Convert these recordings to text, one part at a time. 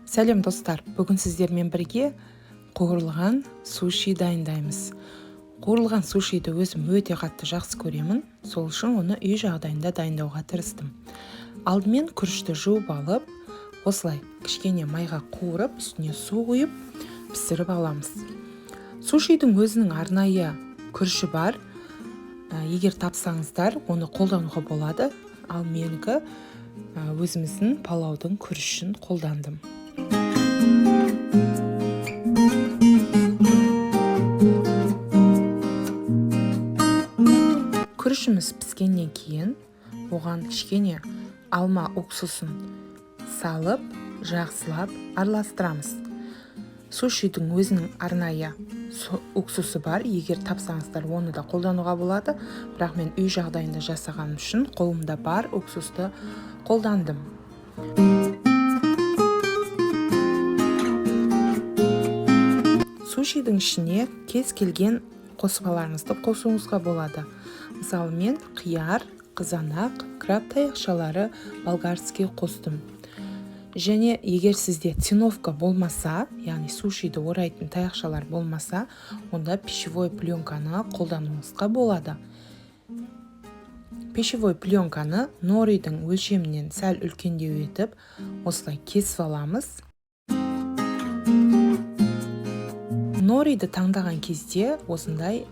Сәлем достар, бүгін сіздермен бірге қуырылған суши дайындаймыз. Қуырылған сушиді өзім өте қатты жақсы көремін, сол үшін оны үй жағдайында дайындауға тырыстым. Алдымен күрішті жуып алып, осылай кішкене майға қуырып, үстіне су құйып, пісіріп аламыз. Сушидің өзінің арнайы күріші бар. Егер тапсаңыздар, оны қолдануға болады, ал менікі өзіміздің палаудың күрішін қолдандым. Күрішіміз піскеннен кейін оған кішкене алма уксусын салып, жақсылап араластырамыз. Сушидің өзінің арнайы уксусы бар, егер тапсаңыздар оны да қолдануға болады, бірақ мен үй жағдайында жасағаным үшін қолымда бар уксусты қолдандым. Сушидің ішіне кез келген қоспаларыңызды қосуыңызға болады. Мысалы, мен қияр, қызанақ, краб таяқшалары болгарский қостым. Және егер сізде циновка болмаса, яғни сушиді орайтын таяқшалар болмаса, онда пищевой пленканы қолдануыңызға болады. Пищевой пленканы норидің өлшемінен сәл үлкендеу етіп, осылай кесіп аламыз. Нориді таңдаған кезде осындай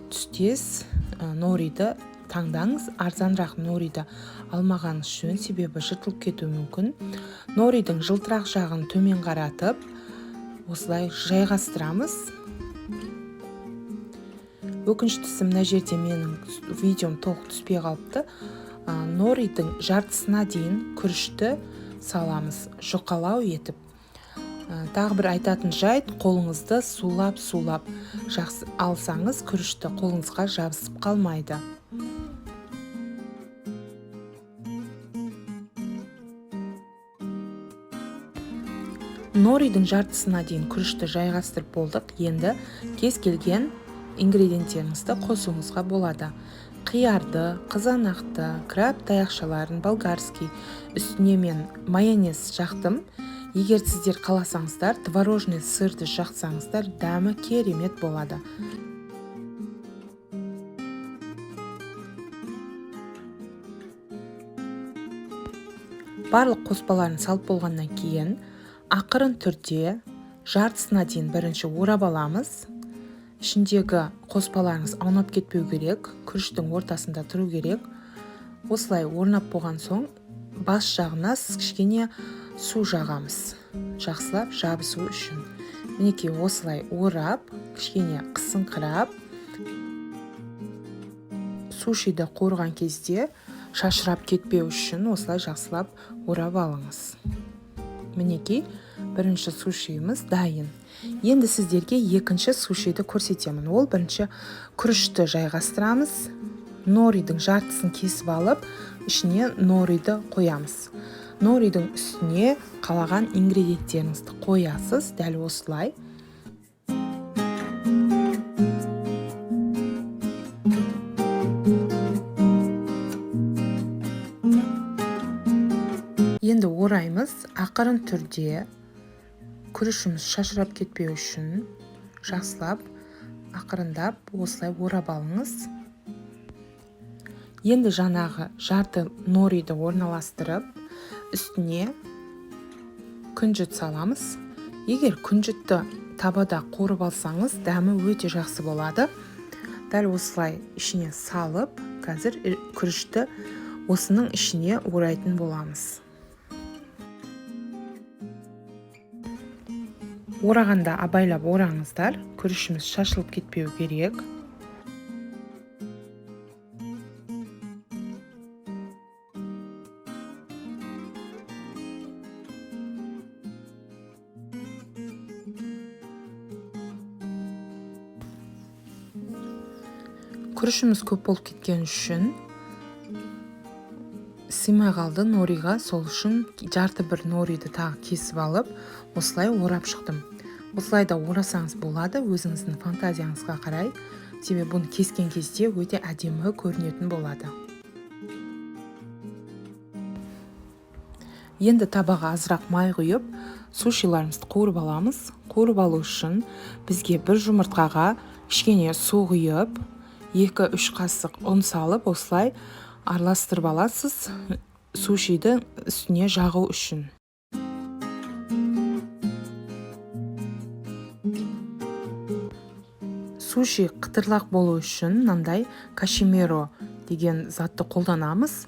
түстес нориді таңдаңыз. Арзанырақ нориді алмағаныңыз жөн, себебі жыртылып кетуі мүмкін. Норидің жылтырақ жағын төмен қаратып, осылай жайғастырамыз. Өкініштісі, мына жерде менің видеом толық түспей қалыпты. Норидің жартысына дейін күрішті саламыз, жұқалау етіп. Тағы бір айтатын жайт, қолыңызды сулап жақсы алсаңыз, күрішті қолыңызға жабысып қалмайды. Норидің жартысына дейін күрішті жайғастырып болдық. Енді кез келген ингредиенттеріңізді қосуыңызға болады. Қиярды, қызанақты, краб таяқшаларын, болгарский, үстіне мен майонез жақтым. Егер сіздер қаласаңыздар, творожный сырды жақсаңыздар, дәмі керемет болады. Барлық қоспаларын салып болғаннан кейін, ақырын түрде жартысына дейін бірінші орап аламыз. Ішіндегі қоспаларыңыз аунап кетпеу керек, күріштің ортасында тұру керек. Осылай орнап болған соң, бас жағына кішкене су жағамыз, жақсылап жабысу үшін. Мінекей осылай орап, кішкене қысыңқырап, сушиді қуырған кезде шашырап кетпеу үшін осылай жақсылап орап алыңыз. Мінекей бірінші сушиіміз дайын. Енді сіздерге екінші сушиді көрсетемін. Ол бірінші күрішті жайғастырамыз, норидің жартысын кесіп алып, ішіне нориді қоямыз. Норидің үстіне қалаған ингредиенттеріңізді қоясыз, дәл осылай. Енді ораймыз, ақырын түрде күрішіміз шашырап кетпеу үшін жақсылап, ақырындап осылай орап алыңыз. Енді жаңағы жарты нориді орналастырып, үстіне күнжіт саламыз. Егер күнжітті табада қуырып алсаңыз, дәмі өте жақсы болады. Дәл осылай ішіне салып, қазір күрішті осының ішіне орайтын боламыз. Орағанда абайлап ораңыздар, күрішіміз шашылып кетпеу керек. Күрішіміз көп болып кеткен үшін сыймай қалды нориға, сол үшін жарты бір нориді тағы кесіп алып, осылай орап шықтым. Осылай да орасаңыз болады, өзіңіздің фантазияңызға қарай, себебі бұны кескен кезде өте әдемі көрінетін болады. Енді табаға азырақ май құйып, сушиларымызды қуырып аламыз. Қуырып алу үшін бізге бір жұмыртқаға кішкене су құйып, 2-3 қасық ұн салып, осылай араластырып аласыз сушиді үстіне жағу үшін. Суши қытырлақ болу үшін мынандай кашимеро деген затты қолданамыз.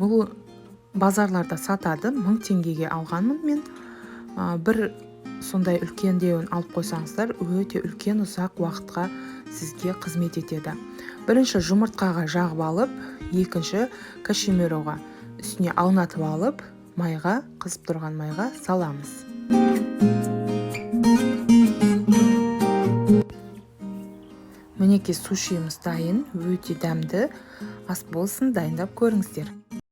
Бұл базарларда сатады, 1000 теңгеге алғанмын мен. Бір сондай үлкендеуін алып қойсаңыздар, өте үлкен ұзақ уақытқа сізге қызмет етеді. Бірінші жұмыртқаға жағып алып, екінші кашимероға үстіне аунатып алып, майға, қызып тұрған майға саламыз. Мінекей сушиіміз дайын, өте дәмді ас болсын, дайындап көріңіздер.